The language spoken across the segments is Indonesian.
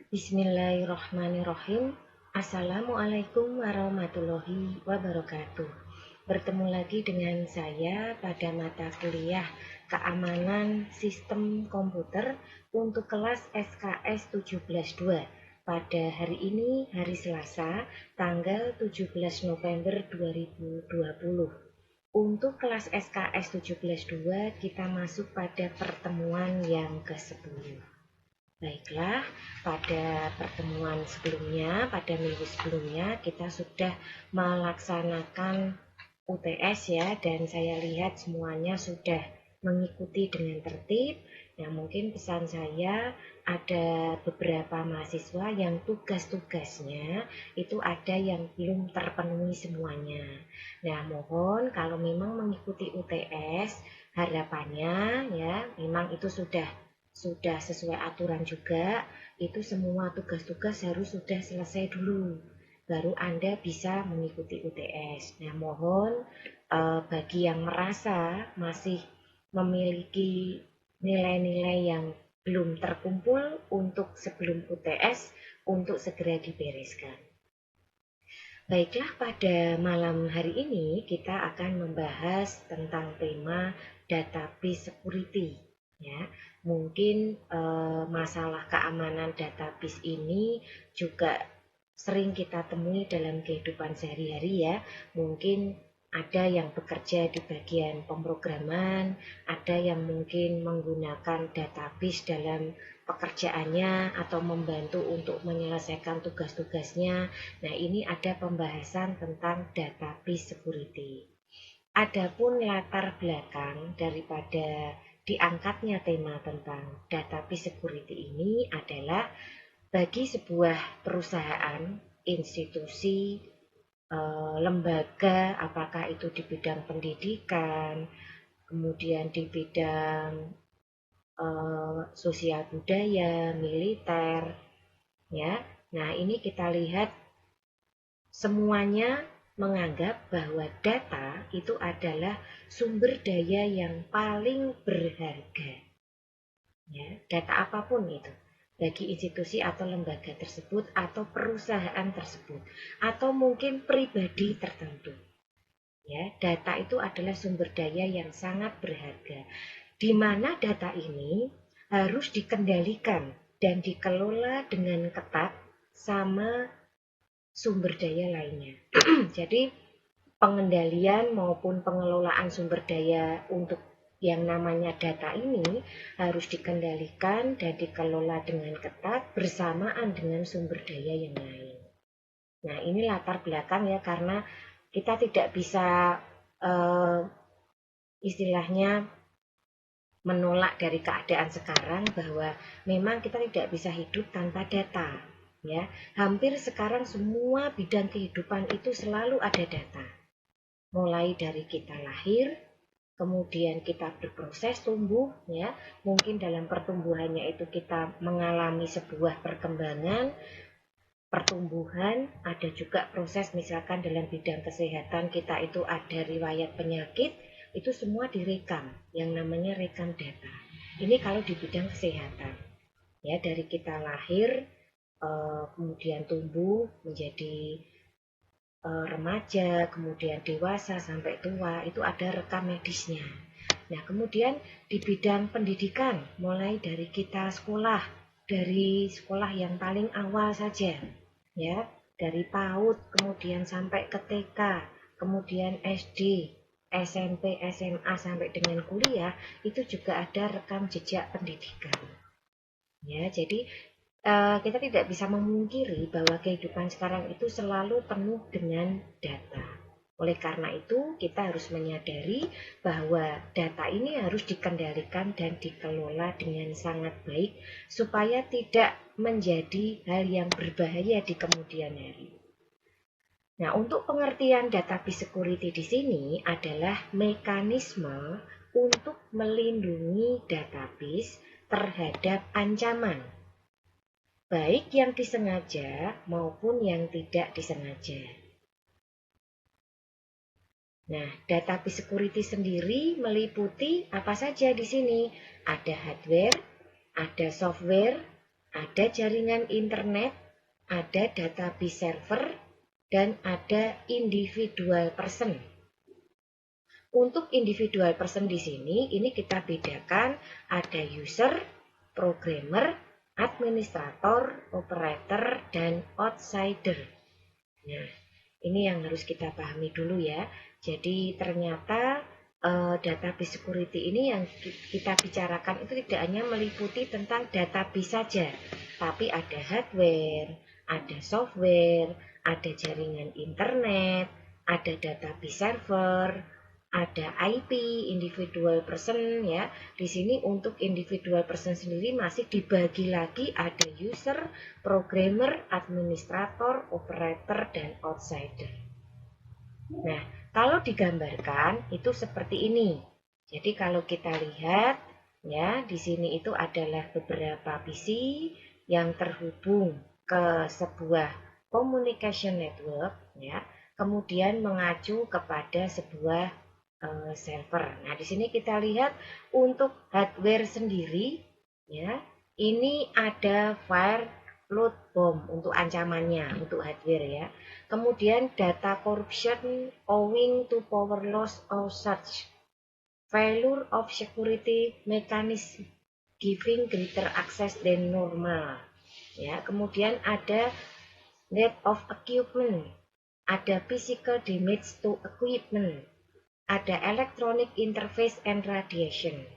Bismillahirrahmanirrahim. Assalamualaikum warahmatullahi wabarakatuh. Bertemu lagi dengan saya pada mata kuliah Keamanan Sistem Komputer untuk kelas SKS 17-2 pada hari ini, hari Selasa, tanggal 17 November 2020. Untuk kelas SKS 17-2 kita masuk pada pertemuan yang ke-10. Baiklah, pada pertemuan sebelumnya, pada minggu sebelumnya, kita sudah melaksanakan UTS ya, dan saya lihat semuanya sudah mengikuti dengan tertib. Nah, mungkin pesan saya ada beberapa mahasiswa yang tugas-tugasnya itu ada yang belum terpenuhi semuanya. Nah, mohon kalau memang mengikuti UTS, harapannya ya, memang itu sudah sesuai aturan juga, itu semua tugas-tugas harus sudah selesai dulu, baru Anda bisa mengikuti UTS. Nah, mohon bagi yang merasa masih memiliki nilai-nilai yang belum terkumpul untuk sebelum UTS, untuk segera dibereskan. Baiklah, pada malam hari ini kita akan membahas tentang tema database security. Ya, mungkin masalah keamanan database ini juga sering kita temui dalam kehidupan sehari-hari ya. Mungkin ada yang bekerja di bagian pemrograman, ada yang mungkin menggunakan database dalam pekerjaannya atau membantu untuk menyelesaikan tugas-tugasnya. Nah, ini ada pembahasan tentang database security. Adapun latar belakang daripada diangkatnya tema tentang database security ini adalah bagi sebuah perusahaan, institusi, lembaga, apakah itu di bidang pendidikan, kemudian di bidang sosial budaya, militer, ya. Nah, ini kita lihat semuanya menganggap bahwa data itu adalah sumber daya yang paling berharga. Ya, data apapun itu, bagi institusi atau lembaga tersebut atau perusahaan tersebut atau mungkin pribadi tertentu. Ya, data itu adalah sumber daya yang sangat berharga, di mana data ini harus dikendalikan dan dikelola dengan ketat sama sumber daya lainnya. Jadi pengendalian maupun pengelolaan sumber daya untuk yang namanya data ini harus dikendalikan dan dikelola dengan ketat bersamaan dengan sumber daya yang lain. Nah, ini latar belakang ya, karena kita tidak bisa istilahnya menolak dari keadaan sekarang bahwa memang kita tidak bisa hidup tanpa data. Ya, hampir sekarang semua bidang kehidupan itu selalu ada data. Mulai dari kita lahir, kemudian kita berproses tumbuh, ya, mungkin dalam pertumbuhannya itu kita mengalami sebuah perkembangan, pertumbuhan, ada juga proses misalkan dalam bidang kesehatan kita itu ada riwayat penyakit, itu semua direkam, yang namanya rekam data. Ini kalau di bidang kesehatan, ya, dari kita lahir, kemudian tumbuh menjadi remaja, kemudian dewasa sampai tua, itu ada rekam medisnya. Nah, kemudian di bidang pendidikan, mulai dari kita sekolah, dari sekolah yang paling awal saja, ya, dari PAUD, kemudian sampai ke TK, kemudian SD, SMP, SMA sampai dengan kuliah, itu juga ada rekam jejak pendidikan. Ya, jadi kita tidak bisa memungkiri bahwa kehidupan sekarang itu selalu penuh dengan data. Oleh karena itu, kita harus menyadari bahwa data ini harus dikendalikan dan dikelola dengan sangat baik supaya tidak menjadi hal yang berbahaya di kemudian hari. Nah, untuk pengertian database security di sini adalah mekanisme untuk melindungi database terhadap ancaman, baik yang disengaja maupun yang tidak disengaja. Nah, database security sendiri meliputi apa saja di sini? Ada hardware, ada software, ada jaringan internet, ada database server, dan ada individual person. Untuk individual person di sini, ini kita bedakan ada user, programmer, administrator, operator, dan outsider. Nah, ini yang harus kita pahami dulu ya. Jadi ternyata database security ini yang kita bicarakan itu tidak hanya meliputi tentang database saja, tapi ada hardware, ada software, ada jaringan internet, ada database server, ada IP, individual person ya. Di sini untuk individual person sendiri masih dibagi lagi ada user, programmer, administrator, operator, dan outsider. Nah, kalau digambarkan itu seperti ini. Jadi kalau kita lihat ya, di sini itu adalah beberapa PC yang terhubung ke sebuah communication network ya, kemudian mengacu kepada sebuah server. Nah, di sini kita lihat untuk hardware sendiri ya, ini ada fire load bomb untuk ancamannya untuk hardware ya. Kemudian data corruption owing to power loss or surge. Failure of security mechanism giving greater access than normal. Ya, kemudian ada death of equipment, ada physical damage to equipment, ada electronic interface and radiation.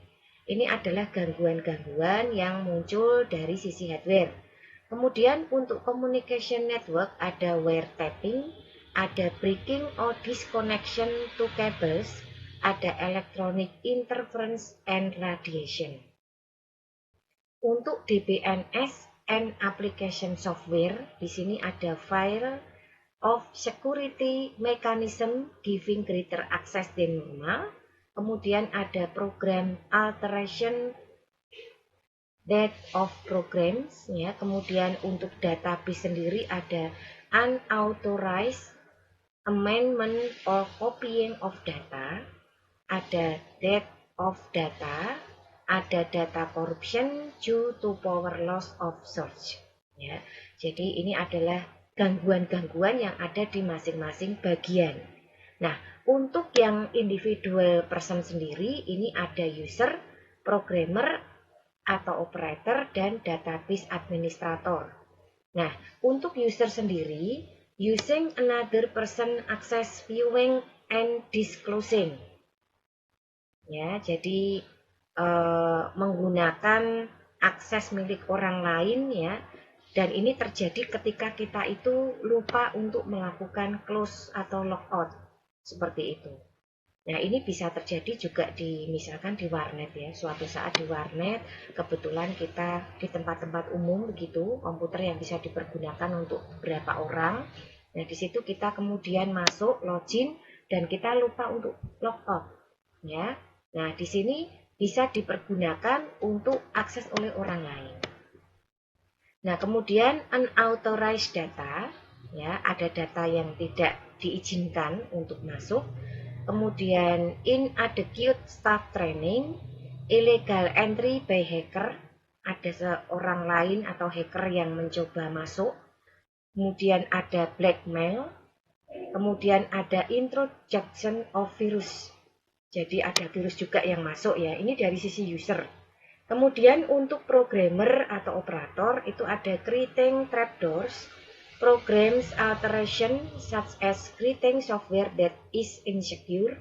Ini adalah gangguan-gangguan yang muncul dari sisi hardware. Kemudian untuk communication network ada wiretapping, ada breaking or disconnection to cables, ada electronic interference and radiation. Untuk DBNS and application software, di sini ada file of security mechanism giving greater access than normal. Kemudian ada program alteration date of programs ya. Kemudian untuk database sendiri ada unauthorized amendment or copying of data, ada date of data, ada data corruption due to power loss of source ya. Jadi ini adalah gangguan-gangguan yang ada di masing-masing bagian. Nah, untuk yang individual person sendiri ini ada user, programmer atau operator, dan database administrator. Nah, untuk user sendiri, using another person access viewing and disclosing. Ya, jadi menggunakan akses milik orang lain ya. Dan ini terjadi ketika kita itu lupa untuk melakukan close atau logout. Seperti itu. Nah, ini bisa terjadi juga misalkan di warnet ya. Suatu saat di warnet, kebetulan kita di tempat-tempat umum begitu, komputer yang bisa dipergunakan untuk beberapa orang. Nah, di situ kita kemudian masuk, login, dan kita lupa untuk logout. Ya. Nah, di sini bisa dipergunakan untuk akses oleh orang lain. Nah, kemudian unauthorized data, ya, ada data yang tidak diizinkan untuk masuk. Kemudian inadequate staff training, illegal entry by hacker, ada seorang lain atau hacker yang mencoba masuk. Kemudian ada blackmail, kemudian ada introduction of virus. Jadi ada virus juga yang masuk ya, ini dari sisi user. Kemudian untuk programmer atau operator itu ada creating trapdoors, programs alteration such as creating software that is insecure,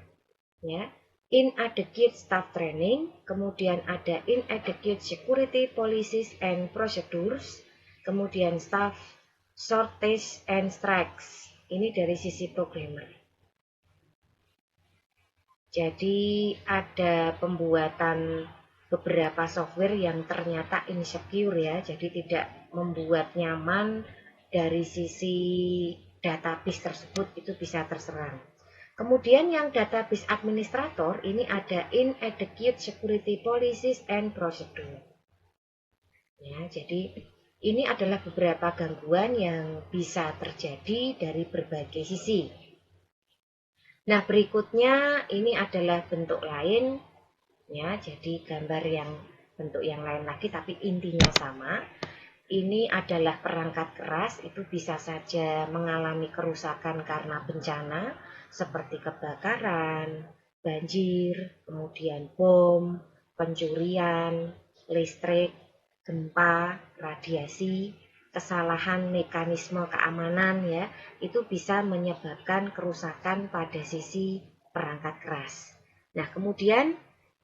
ya, inadequate staff training, kemudian ada inadequate security policies and procedures, kemudian staff shortage and strikes. Ini dari sisi programmer. Jadi ada pembuatan beberapa software yang ternyata insecure ya, jadi tidak membuat nyaman dari sisi database tersebut, itu bisa terserang. Kemudian yang database administrator ini ada inadequate security policies and procedure. Ya, jadi ini adalah beberapa gangguan yang bisa terjadi dari berbagai sisi. Nah, berikutnya ini adalah bentuk lain ya, jadi gambar yang bentuk yang lain lagi tapi intinya sama. ini adalah perangkat keras, itu bisa saja mengalami kerusakan karena bencana seperti kebakaran, banjir, kemudian bom, pencurian, listrik, gempa, radiasi, kesalahan mekanisme keamanan ya, itu bisa menyebabkan kerusakan pada sisi perangkat keras. Nah, kemudian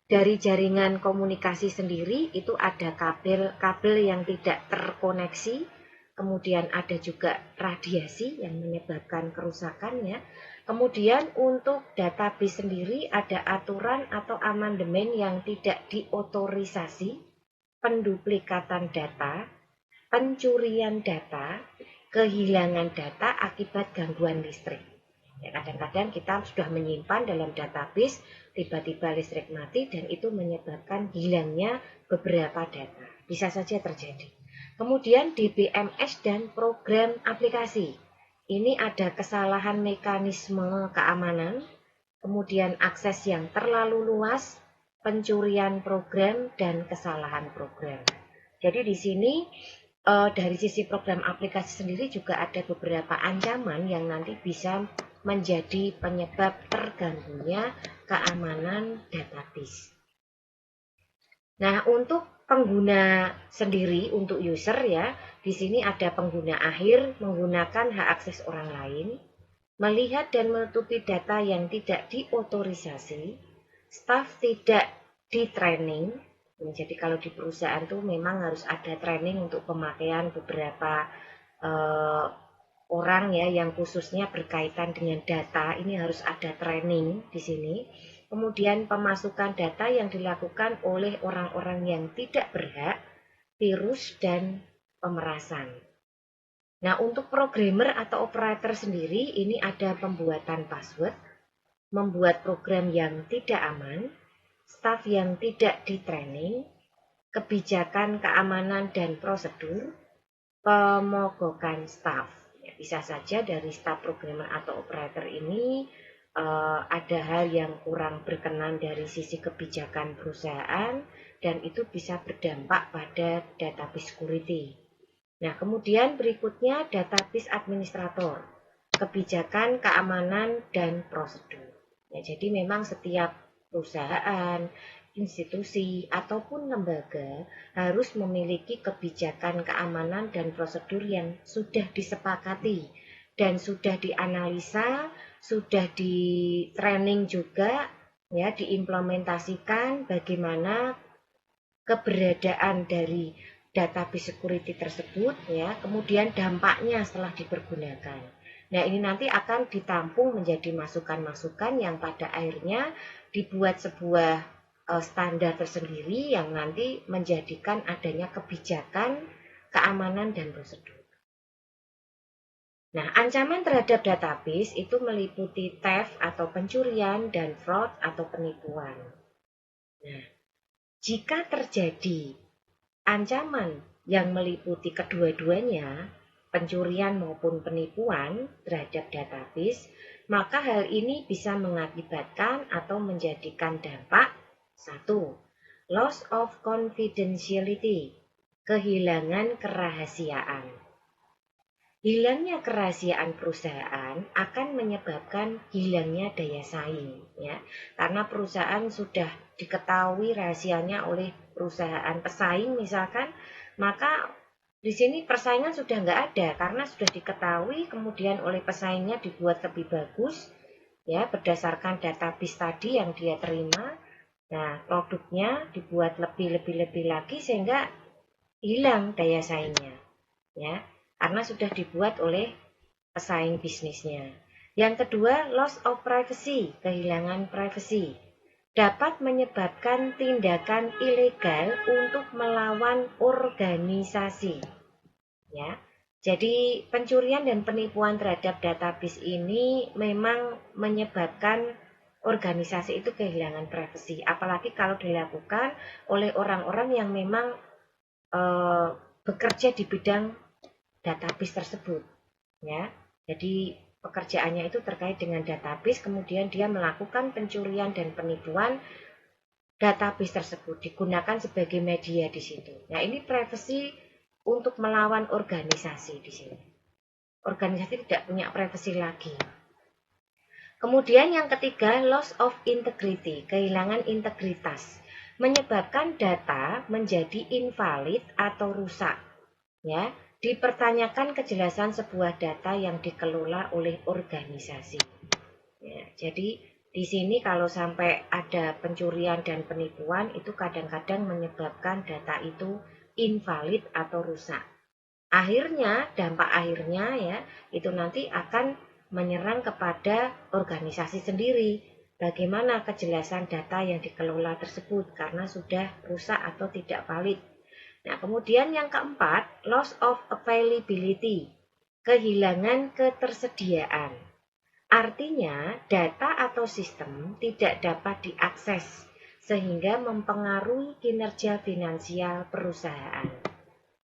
dari jaringan komunikasi sendiri itu ada kabel yang tidak terkoneksi, kemudian ada juga radiasi yang menyebabkan kerusakannya. Kemudian untuk database sendiri ada aturan atau amandemen yang tidak diotorisasi, penduplikatan data, pencurian data, kehilangan data akibat gangguan listrik. Ya, kadang-kadang kita sudah menyimpan dalam database, tiba-tiba listrik mati dan itu menyebabkan hilangnya beberapa data. Bisa saja terjadi. Kemudian DBMS dan program aplikasi. Ini ada kesalahan mekanisme keamanan, kemudian akses yang terlalu luas, pencurian program, dan kesalahan program. Jadi di sini dari sisi program aplikasi sendiri juga ada beberapa ancaman yang nanti bisa menjadi penyebab terganggunya keamanan database. Nah, untuk pengguna sendiri, untuk user ya, di sini ada pengguna akhir menggunakan hak akses orang lain, melihat dan menutupi data yang tidak diotorisasi, staf tidak di-training. Jadi kalau di perusahaan tuh memang harus ada training untuk pemakaian beberapa orang ya yang khususnya berkaitan dengan data, ini harus ada training di sini. Kemudian pemasukan data yang dilakukan oleh orang-orang yang tidak berhak, virus dan pemerasan. Nah, untuk programmer atau operator sendiri ini ada pembuatan password, membuat program yang tidak aman, staf yang tidak di-training, kebijakan keamanan dan prosedur, pemogokan staf. Ya, bisa saja dari staf programmer atau operator ini ada hal yang kurang berkenan dari sisi kebijakan perusahaan dan itu bisa berdampak pada database security. Nah, kemudian berikutnya database administrator, kebijakan keamanan dan prosedur. Ya, jadi memang setiap perusahaan, institusi, ataupun lembaga harus memiliki kebijakan keamanan dan prosedur yang sudah disepakati dan sudah dianalisa, sudah di-training juga, ya, diimplementasikan bagaimana keberadaan dari database security tersebut, ya, kemudian dampaknya setelah dipergunakan. Nah, ini nanti akan ditampung menjadi masukan-masukan yang pada akhirnya dibuat sebuah standar tersendiri yang nanti menjadikan adanya kebijakan, keamanan, dan prosedur. Nah, ancaman terhadap database itu meliputi theft atau pencurian dan fraud atau penipuan. Nah, jika terjadi ancaman yang meliputi kedua-duanya, pencurian maupun penipuan terhadap database, maka hal ini bisa mengakibatkan atau menjadikan dampak 1. Loss of confidentiality, kehilangan kerahasiaan. Hilangnya kerahasiaan perusahaan akan menyebabkan hilangnya daya saing, ya, karena perusahaan sudah diketahui rahasianya oleh perusahaan pesaing misalkan, maka di sini persaingan sudah nggak ada karena sudah diketahui, kemudian oleh pesaingnya dibuat lebih bagus, ya, berdasarkan database tadi yang dia terima. Nah, produknya dibuat lebih lagi sehingga hilang daya saingnya, ya, karena sudah dibuat oleh pesaing bisnisnya. Yang kedua, loss of privacy, kehilangan privasi, dapat menyebabkan tindakan ilegal untuk melawan organisasi. Ya, jadi pencurian dan penipuan terhadap database ini memang menyebabkan organisasi itu kehilangan privasi, apalagi kalau dilakukan oleh orang-orang yang memang bekerja di bidang database tersebut, ya. Jadi pekerjaannya itu terkait dengan database, kemudian dia melakukan pencurian dan penipuan database tersebut, digunakan sebagai media di situ. Nah, ini privacy untuk melawan organisasi di sini. Organisasi tidak punya privasi lagi. Kemudian yang ketiga, loss of integrity, kehilangan integritas, menyebabkan data menjadi invalid atau rusak. Ya, dipertanyakan kejelasan sebuah data yang dikelola oleh organisasi. Ya, jadi di sini kalau sampai ada pencurian dan penipuan itu kadang-kadang menyebabkan data itu invalid atau rusak. Akhirnya, dampak akhirnya ya, itu nanti akan menyerang kepada organisasi sendiri. Bagaimana kejelasan data yang dikelola tersebut karena sudah rusak atau tidak valid. Nah, kemudian yang keempat, loss of availability, kehilangan ketersediaan. Artinya, data atau sistem tidak dapat diakses, sehingga mempengaruhi kinerja finansial perusahaan.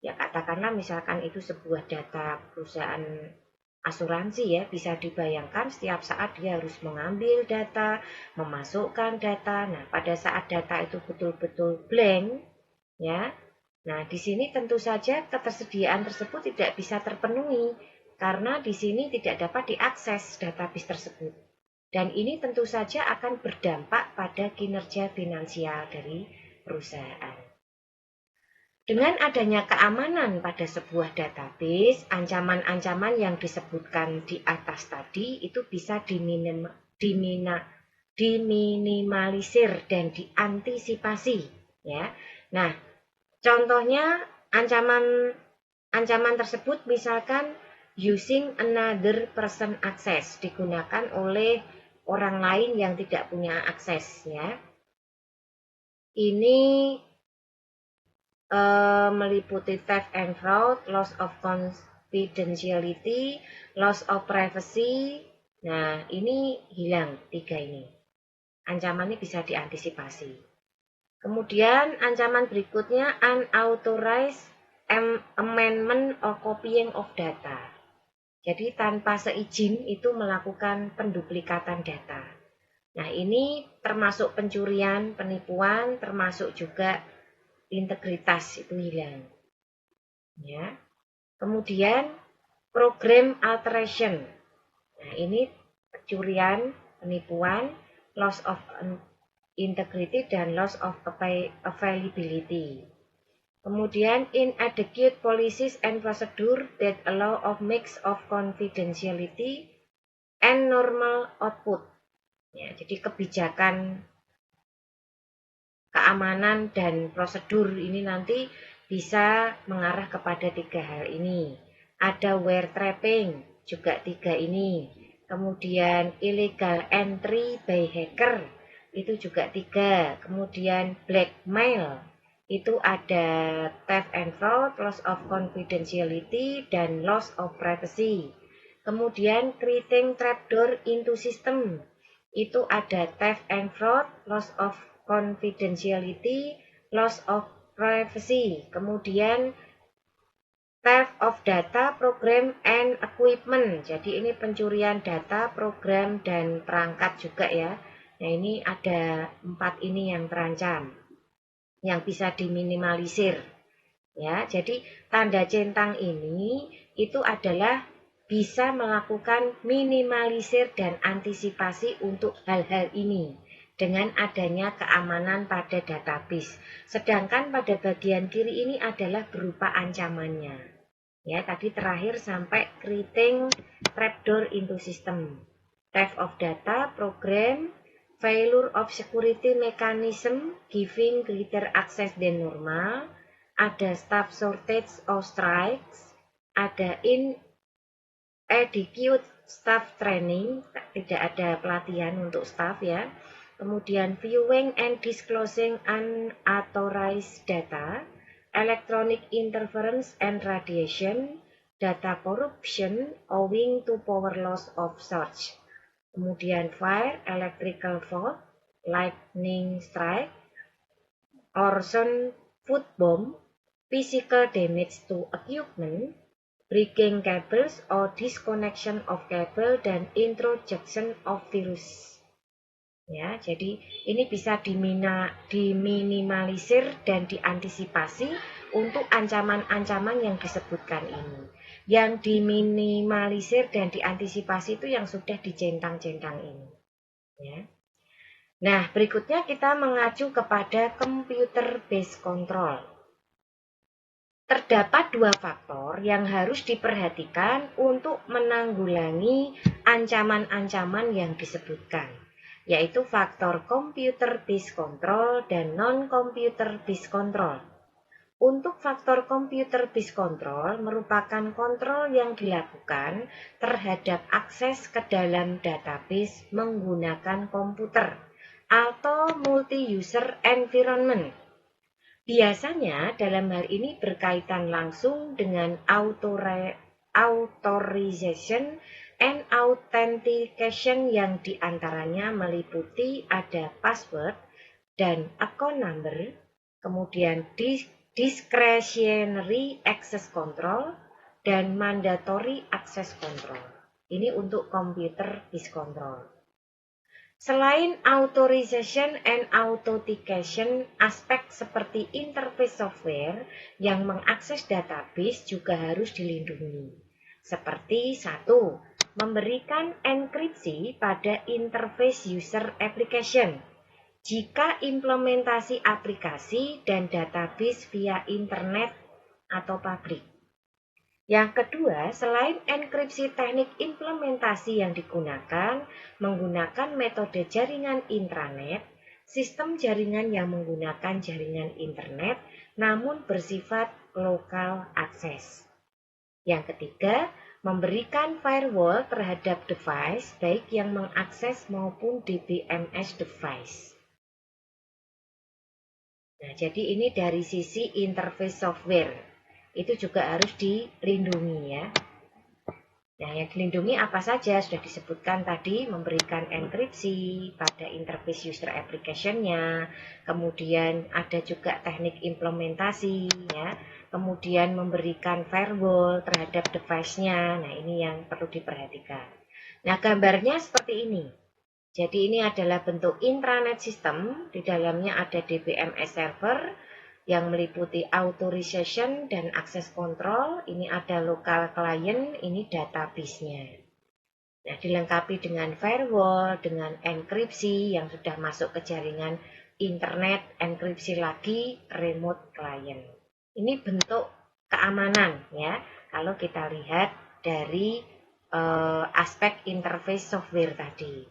Ya, katakanlah misalkan itu sebuah data perusahaan asuransi ya, bisa dibayangkan setiap saat dia harus mengambil data, memasukkan data. Nah, pada saat data itu betul-betul blank, ya. Nah, di sini tentu saja ketersediaan tersebut tidak bisa terpenuhi karena di sini tidak dapat diakses database tersebut. Dan ini tentu saja akan berdampak pada kinerja finansial dari perusahaan. Dengan adanya keamanan pada sebuah database, ancaman-ancaman yang disebutkan di atas tadi itu bisa diminimalisir dan diantisipasi. Ya. Nah, contohnya ancaman tersebut misalkan using another person access, digunakan oleh orang lain yang tidak punya akses ya. Ini meliputi theft and fraud, loss of confidentiality, loss of privacy. Nah, ini hilang 3 ini. Ancaman ini bisa diantisipasi. Kemudian ancaman berikutnya unauthorized amendment or copying of data. Jadi tanpa seizin itu melakukan penduplikatan data. Nah, ini termasuk pencurian, penipuan, termasuk juga integritas itu hilang. Ya. Kemudian program alteration. Nah, ini pencurian, penipuan, loss of integrity dan loss of availability. Kemudian inadequate policies and procedure that allow of mix of confidentiality and normal output. Ya, jadi kebijakan keamanan dan prosedur ini nanti bisa mengarah kepada 3 hal ini. Ada wire trapping, juga 3 ini. Kemudian illegal entry by hacker, itu juga 3. Kemudian blackmail, itu ada theft and fraud, loss of confidentiality, dan loss of privacy. Kemudian creating trapdoor into system, itu ada theft and fraud, loss of confidentiality, loss of privacy. Kemudian theft of data, program, and equipment. Jadi ini pencurian data, program, dan perangkat juga ya. Nah, ini ada 4 ini yang terancam, yang bisa diminimalisir. Ya, jadi tanda centang ini itu adalah bisa melakukan minimalisir dan antisipasi untuk hal-hal ini dengan adanya keamanan pada database. Sedangkan pada bagian kiri ini adalah berupa ancamannya. Ya, tadi terakhir sampai creating trapdoor into system, theft of data, program, failure of security mechanism, giving greater access than normal, ada staff shortage or strikes, ada inadequate staff training, tidak ada pelatihan untuk staff ya. Kemudian viewing and disclosing unauthorized data, electronic interference and radiation, data corruption owing to power loss of search. Kemudian fire, electrical fault, lightning strike, arson, food bomb, physical damage to equipment, breaking cables or disconnection of cable, dan introduction of virus. Ya, jadi ini bisa diminimalisir dan diantisipasi untuk ancaman-ancaman yang disebutkan ini. Yang diminimalisir dan diantisipasi itu yang sudah dicentang-centang ini. Ya. Nah, berikutnya kita mengacu kepada computer based control. Terdapat dua faktor yang harus diperhatikan untuk menanggulangi ancaman-ancaman yang disebutkan, yaitu faktor computer based control dan non-computer based control. Untuk faktor computer based control merupakan kontrol yang dilakukan terhadap akses ke dalam database menggunakan komputer atau multi-user environment. Biasanya dalam hal ini berkaitan langsung dengan authorization and authentication yang diantaranya meliputi ada password dan account number, kemudian discretionary access control, dan mandatory access control. Ini untuk computer based control. Selain authorization and authentication, aspek seperti interface software yang mengakses database juga harus dilindungi. Seperti 1. Memberikan enkripsi pada interface user application jika implementasi aplikasi dan database via internet atau publik. Yang kedua, selain enkripsi teknik implementasi yang digunakan, menggunakan metode jaringan intranet, sistem jaringan yang menggunakan jaringan internet namun bersifat local access. Yang ketiga, memberikan firewall terhadap device baik yang mengakses maupun DBMS device. Nah, jadi ini dari sisi interface software. Itu juga harus dilindungi ya. Nah, yang dilindungi apa saja sudah disebutkan tadi, memberikan enkripsi pada interface user application-nya, kemudian ada juga teknik implementasi ya, kemudian memberikan firewall terhadap device-nya. Nah, ini yang perlu diperhatikan. Nah, gambarnya seperti ini. Jadi ini adalah bentuk intranet system, di dalamnya ada DBMS server yang meliputi authorization dan access control. Ini ada local client, ini database-nya. Nah, dilengkapi dengan firewall, dengan enkripsi yang sudah masuk ke jaringan internet, enkripsi lagi remote client. Ini bentuk keamanan ya, kalau kita lihat dari aspek interface software tadi.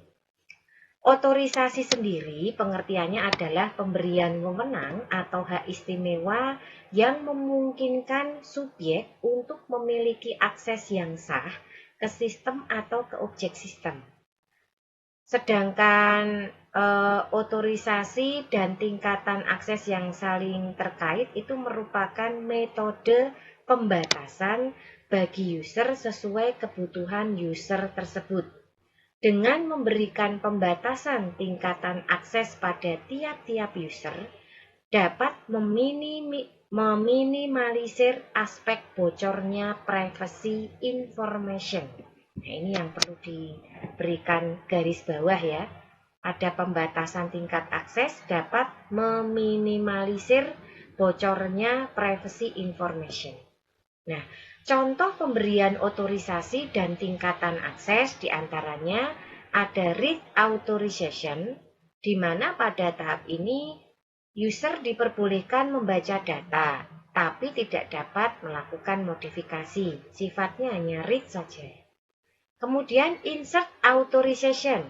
Otorisasi sendiri pengertiannya adalah pemberian wewenang atau hak istimewa yang memungkinkan subjek untuk memiliki akses yang sah ke sistem atau ke objek sistem. Sedangkan otorisasi dan tingkatan akses yang saling terkait itu merupakan metode pembatasan bagi user sesuai kebutuhan user tersebut. Dengan memberikan pembatasan tingkatan akses pada tiap-tiap user, dapat meminimalisir aspek bocornya privacy information. Nah, ini yang perlu diberikan garis bawah ya. Ada pembatasan tingkat akses dapat meminimalisir bocornya privacy information. Nah, contoh pemberian otorisasi dan tingkatan akses diantaranya ada read authorization, di mana pada tahap ini user diperbolehkan membaca data, tapi tidak dapat melakukan modifikasi, sifatnya hanya read saja. Kemudian insert authorization,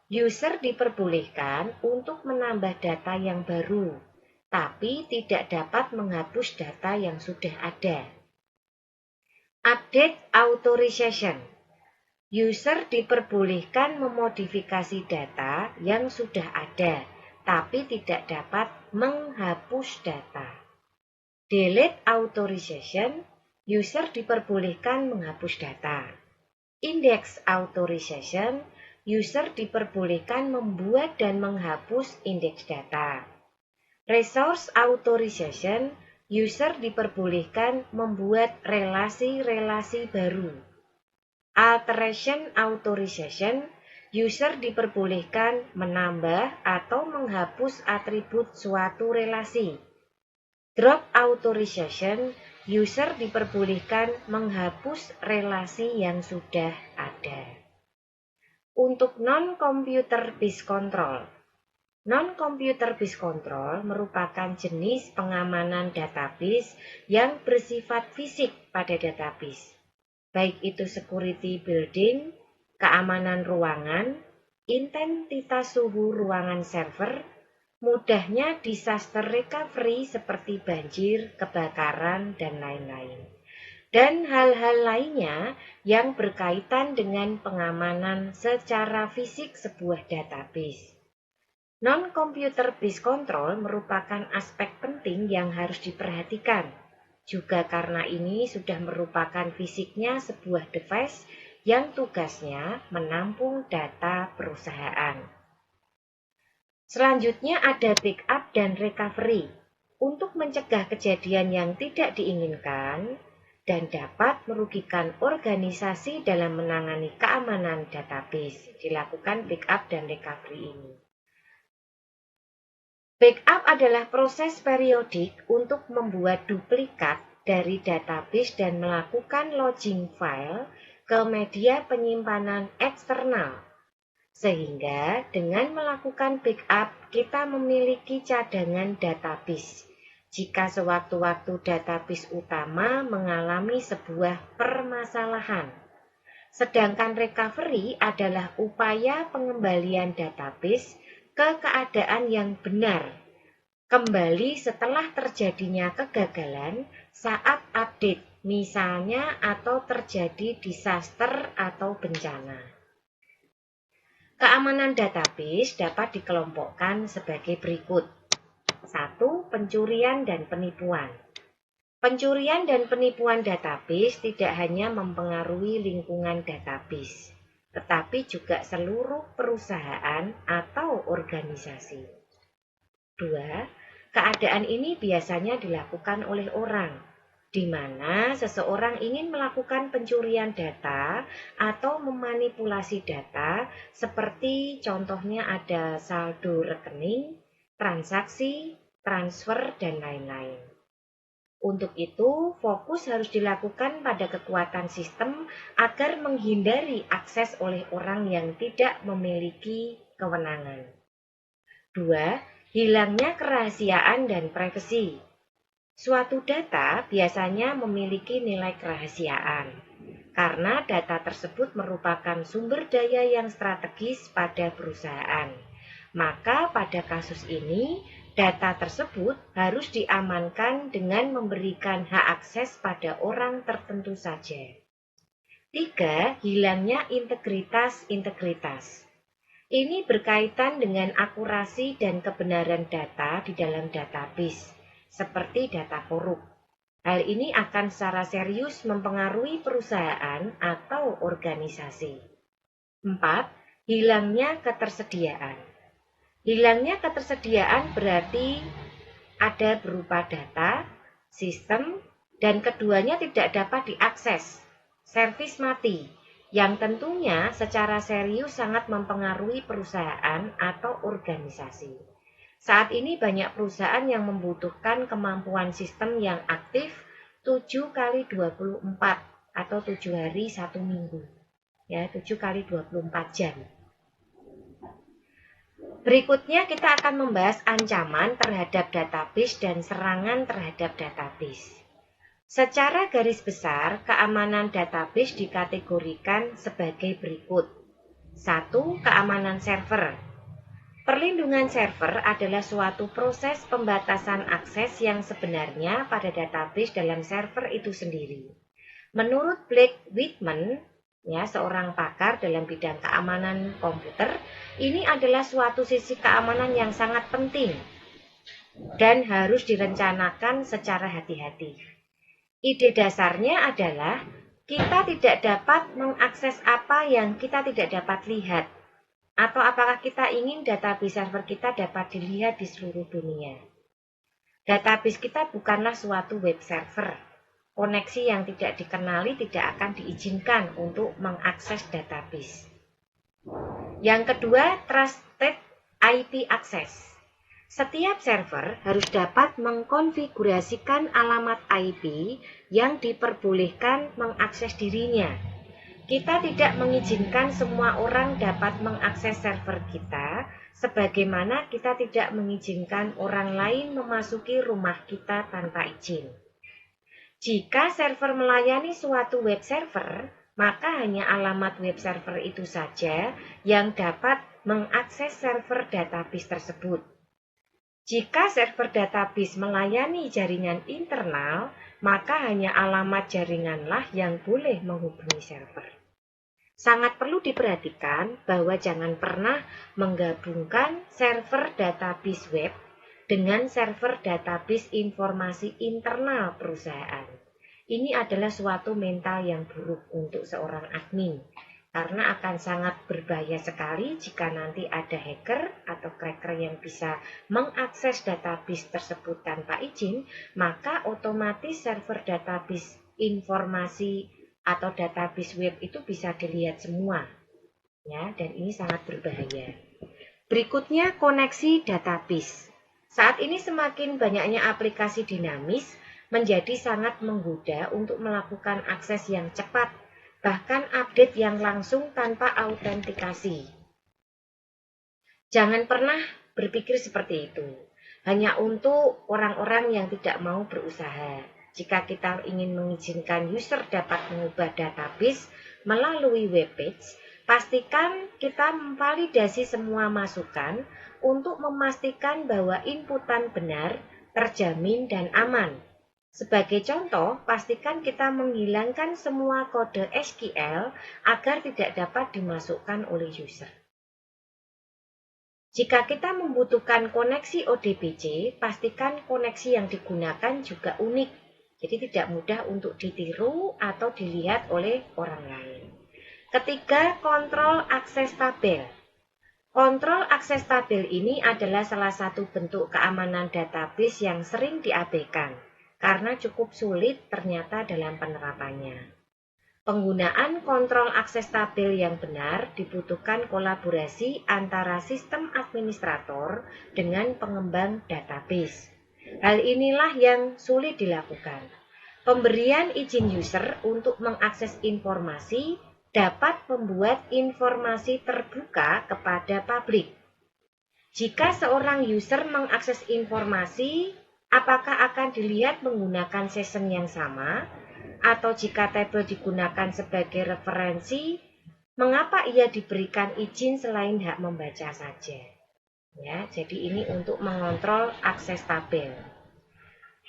user diperbolehkan untuk menambah data yang baru, tapi tidak dapat menghapus data yang sudah ada. Update authorization. User diperbolehkan memodifikasi data yang sudah ada, tapi tidak dapat menghapus data. Delete authorization. User diperbolehkan menghapus data. Index authorization. User diperbolehkan membuat dan menghapus indeks data. Resource authorization. User diperbolehkan membuat relasi-relasi baru. Alteration authorization, user diperbolehkan menambah atau menghapus atribut suatu relasi. Drop authorization, user diperbolehkan menghapus relasi yang sudah ada. Untuk non-computer based control, non-computer based control merupakan jenis pengamanan database yang bersifat fisik pada database, baik itu security building, keamanan ruangan, intensitas suhu ruangan server, mudahnya disaster recovery seperti banjir, kebakaran, dan lain-lain. Dan hal-hal lainnya yang berkaitan dengan pengamanan secara fisik sebuah database. Non-computer based control merupakan aspek penting yang harus diperhatikan. Juga karena ini sudah merupakan fisiknya sebuah device yang tugasnya menampung data perusahaan. Selanjutnya ada backup dan recovery untuk mencegah kejadian yang tidak diinginkan dan dapat merugikan organisasi dalam menangani keamanan database. Dilakukan backup dan recovery ini. Backup adalah proses periodik untuk membuat duplikat dari database dan melakukan logging file ke media penyimpanan eksternal. Sehingga dengan melakukan backup, kita memiliki cadangan database. Jika sewaktu-waktu database utama mengalami sebuah permasalahan. Sedangkan recovery adalah upaya pengembalian database ke keadaan yang benar. Kembali setelah terjadinya kegagalan saat update, misalnya atau terjadi disaster atau bencana. Keamanan database dapat dikelompokkan sebagai berikut. 1. Pencurian dan penipuan. Pencurian dan penipuan database tidak hanya mempengaruhi lingkungan database, tetapi juga seluruh perusahaan atau organisasi. 2. Keadaan ini biasanya dilakukan oleh orang, di mana seseorang ingin melakukan pencurian data atau memanipulasi data, seperti contohnya ada saldo rekening, transaksi, transfer, dan lain-lain. Untuk itu, fokus harus dilakukan pada kekuatan sistem agar menghindari akses oleh orang yang tidak memiliki kewenangan. 2. Hilangnya kerahasiaan dan privasi. Suatu data biasanya memiliki nilai kerahasiaan, karena data tersebut merupakan sumber daya yang strategis pada perusahaan. Maka pada kasus ini, data tersebut harus diamankan dengan memberikan hak akses pada orang tertentu saja. 3. Hilangnya integritas. Ini berkaitan dengan akurasi dan kebenaran data di dalam database, seperti data korup. Hal ini akan secara serius mempengaruhi perusahaan atau organisasi. 4. Hilangnya ketersediaan. Hilangnya ketersediaan berarti ada berupa data, sistem, dan keduanya tidak dapat diakses. Servis mati, yang tentunya secara serius sangat mempengaruhi perusahaan atau organisasi. Saat ini banyak perusahaan yang membutuhkan kemampuan sistem yang aktif 7x24 atau 7 hari 1 minggu. Ya, 7x24 jam. Berikutnya kita akan membahas ancaman terhadap database dan serangan terhadap database. Secara garis besar, keamanan database dikategorikan sebagai berikut. 1. Keamanan server. Perlindungan server adalah suatu proses pembatasan akses yang sebenarnya pada database dalam server itu sendiri. Menurut Blake Whitman, seorang pakar dalam bidang keamanan komputer, ini adalah suatu sisi keamanan yang sangat penting dan harus direncanakan secara hati-hati. Ide dasarnya adalah kita tidak dapat mengakses apa yang kita tidak dapat lihat. Atau apakah kita ingin database server kita dapat dilihat di seluruh dunia? Database kita bukanlah suatu web server. Koneksi yang tidak dikenali tidak akan diizinkan untuk mengakses database. Yang kedua, trusted IP access. Setiap server harus dapat mengkonfigurasikan alamat IP yang diperbolehkan mengakses dirinya. Kita tidak mengizinkan semua orang dapat mengakses server kita, sebagaimana kita tidak mengizinkan orang lain memasuki rumah kita tanpa izin. Jika server melayani suatu web server, maka hanya alamat web server itu saja yang dapat mengakses server database tersebut. Jika server database melayani jaringan internal, maka hanya alamat jaringanlah yang boleh menghubungi server. Sangat perlu diperhatikan bahwa jangan pernah menggabungkan server database web dengan server database informasi internal perusahaan. Ini adalah suatu mental yang buruk untuk seorang admin, karena akan sangat berbahaya sekali jika nanti ada hacker atau cracker yang bisa mengakses database tersebut tanpa izin, maka otomatis server database informasi atau database web itu bisa dilihat semua. Ya, dan ini sangat berbahaya. Berikutnya, koneksi database. Saat ini semakin banyaknya aplikasi dinamis menjadi sangat menggoda untuk melakukan akses yang cepat, bahkan update yang langsung tanpa autentikasi. Jangan pernah berpikir seperti itu, hanya untuk orang-orang yang tidak mau berusaha. Jika kita ingin mengizinkan user dapat mengubah database melalui webpage, pastikan kita memvalidasi semua masukan untuk memastikan bahwa inputan benar, terjamin, dan aman. Sebagai contoh, pastikan kita menghilangkan semua kode SQL agar tidak dapat dimasukkan oleh user. Jika kita membutuhkan koneksi ODBC, pastikan koneksi yang digunakan juga unik, jadi tidak mudah untuk ditiru atau dilihat oleh orang lain. Ketiga, kontrol akses tabel. Kontrol akses tabel ini adalah salah satu bentuk keamanan database yang sering diabaikan, karena cukup sulit ternyata dalam penerapannya. Penggunaan kontrol akses tabel yang benar dibutuhkan kolaborasi antara sistem administrator dengan pengembang database. Hal inilah yang sulit dilakukan. Pemberian izin user untuk mengakses informasi dapat membuat informasi terbuka kepada publik. Jika seorang user mengakses informasi, apakah akan dilihat menggunakan session yang sama? Atau jika tabel digunakan sebagai referensi, mengapa ia diberikan izin selain hak membaca saja? Ya, jadi ini untuk mengontrol akses tabel.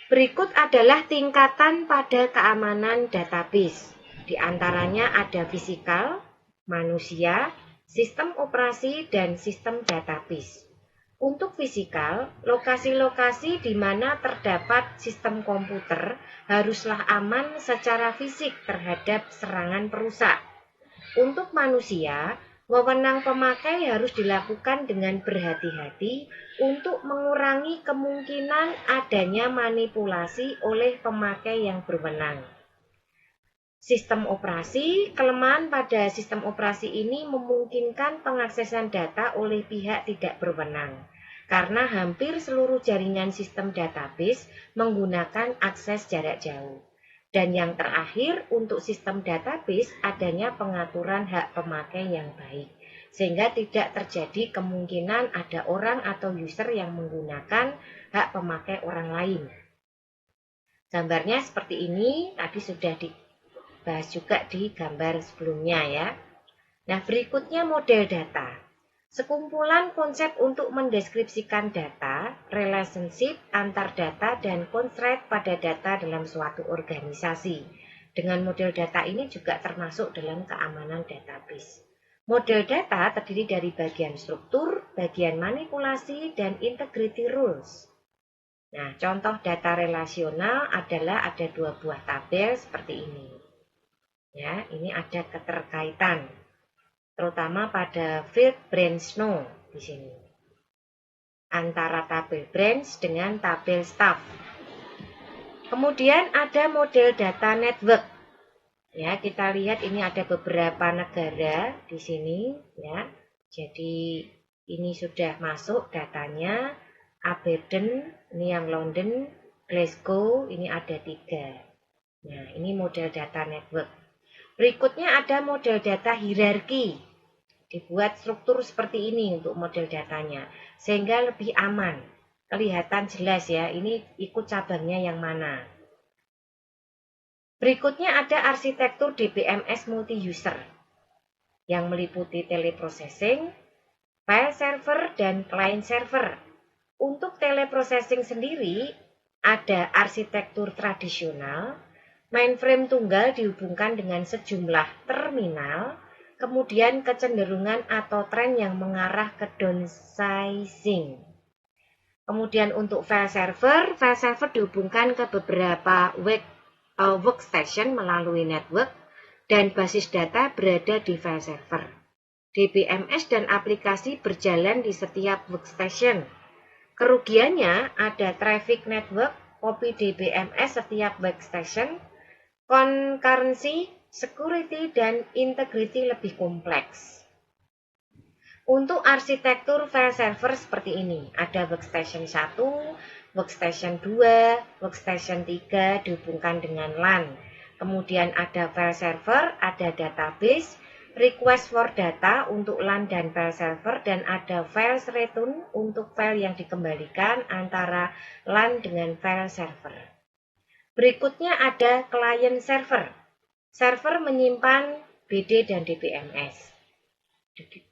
Berikut adalah tingkatan pada keamanan database. Di antaranya ada fisikal, manusia, sistem operasi, dan sistem database. Untuk fisikal, lokasi-lokasi di mana terdapat sistem komputer haruslah aman secara fisik terhadap serangan perusak. Untuk manusia, wewenang pemakai harus dilakukan dengan berhati-hati untuk mengurangi kemungkinan adanya manipulasi oleh pemakai yang berwenang. Sistem operasi, kelemahan pada sistem operasi ini memungkinkan pengaksesan data oleh pihak tidak berwenang, karena hampir seluruh jaringan sistem database menggunakan akses jarak jauh. Dan yang terakhir, untuk sistem database adanya pengaturan hak pemakai yang baik, sehingga tidak terjadi kemungkinan ada orang atau user yang menggunakan hak pemakai orang lain. Gambarnya seperti ini, tadi sudah dibahas juga di gambar sebelumnya ya. Nah, berikutnya model data. Sekumpulan konsep untuk mendeskripsikan data, relationship antar data, dan constraint pada data dalam suatu organisasi. Dengan model data ini juga termasuk dalam keamanan database. Model data terdiri dari bagian struktur, bagian manipulasi, dan integrity rules. Nah, contoh data relasional adalah ada dua buah tabel seperti ini. Ya, ini ada keterkaitan, terutama pada field branch no di sini, antara tabel branch dengan tabel staff. Kemudian ada model data network. Ya, kita lihat ini ada beberapa negara di sini ya. Jadi ini sudah masuk datanya. Aberdeen, ini yang London, Glasgow, ini ada 3. Nah, ini model data network. Berikutnya ada model data hierarki. Dibuat struktur seperti ini untuk model datanya, sehingga lebih aman. Kelihatan jelas ya, ini ikut cabangnya yang mana. Berikutnya ada arsitektur DBMS multi-user yang meliputi teleprocessing, file server, dan client server. Untuk teleprocessing sendiri, ada arsitektur tradisional, mainframe tunggal dihubungkan dengan sejumlah terminal, kemudian kecenderungan atau tren yang mengarah ke downsizing. Kemudian untuk file server dihubungkan ke beberapa workstation melalui network, dan basis data berada di file server. DBMS dan aplikasi berjalan di setiap workstation. Kerugiannya ada traffic network, copy DBMS setiap workstation, concurrency, security, dan integrity lebih kompleks. Untuk arsitektur file server seperti ini, ada workstation 1, workstation 2, workstation 3 dihubungkan dengan LAN. Kemudian ada file server, ada database, request for data untuk LAN dan file server, dan ada file return untuk file yang dikembalikan antara LAN dengan file server. Berikutnya ada client server. Server menyimpan BD dan DBMS.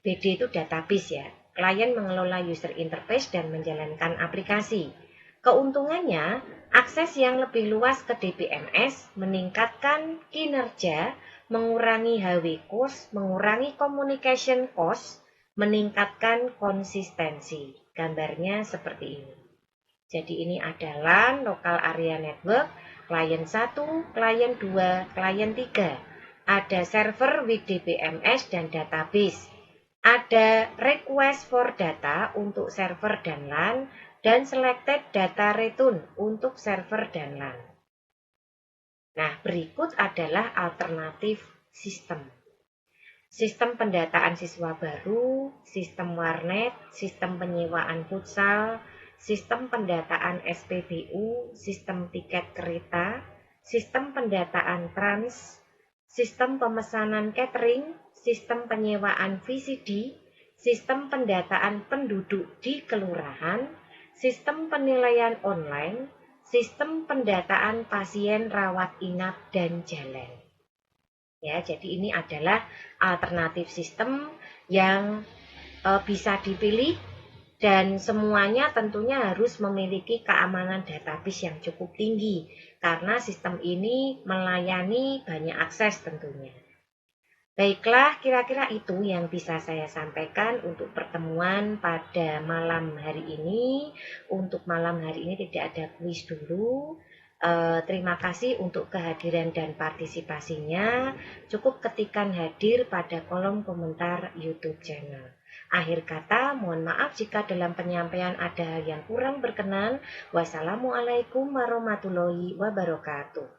BD itu database ya. Klien mengelola user interface dan menjalankan aplikasi. Keuntungannya, akses yang lebih luas ke DBMS meningkatkan kinerja, mengurangi HW cost, mengurangi communication cost, meningkatkan konsistensi. Gambarnya seperti ini. Jadi ini adalah local area network, klien 1, klien 2, klien 3. Ada server with DBMS dan database. Ada request for data untuk server dan LAN, dan selected data return untuk server dan LAN. Nah, berikut adalah alternatif sistem. Sistem pendataan siswa baru, sistem warnet, sistem penyewaan futsal, sistem pendataan SPBU, sistem tiket kereta, sistem pendataan trans, sistem pemesanan catering, sistem penyewaan VCD, sistem pendataan penduduk di kelurahan, sistem penilaian online, sistem pendataan pasien rawat inap dan jalan. Ya, jadi ini adalah alternatif sistem yang bisa dipilih, dan semuanya tentunya harus memiliki keamanan database yang cukup tinggi karena sistem ini melayani banyak akses tentunya. Baiklah, kira-kira itu yang bisa saya sampaikan untuk pertemuan pada malam hari ini. Untuk malam hari ini tidak ada kuis dulu. Terima kasih untuk kehadiran dan partisipasinya. Cukup ketikkan hadir pada kolom komentar YouTube channel. Akhir kata, mohon maaf jika dalam penyampaian ada hal yang kurang berkenan. Wassalamualaikum warahmatullahi wabarakatuh.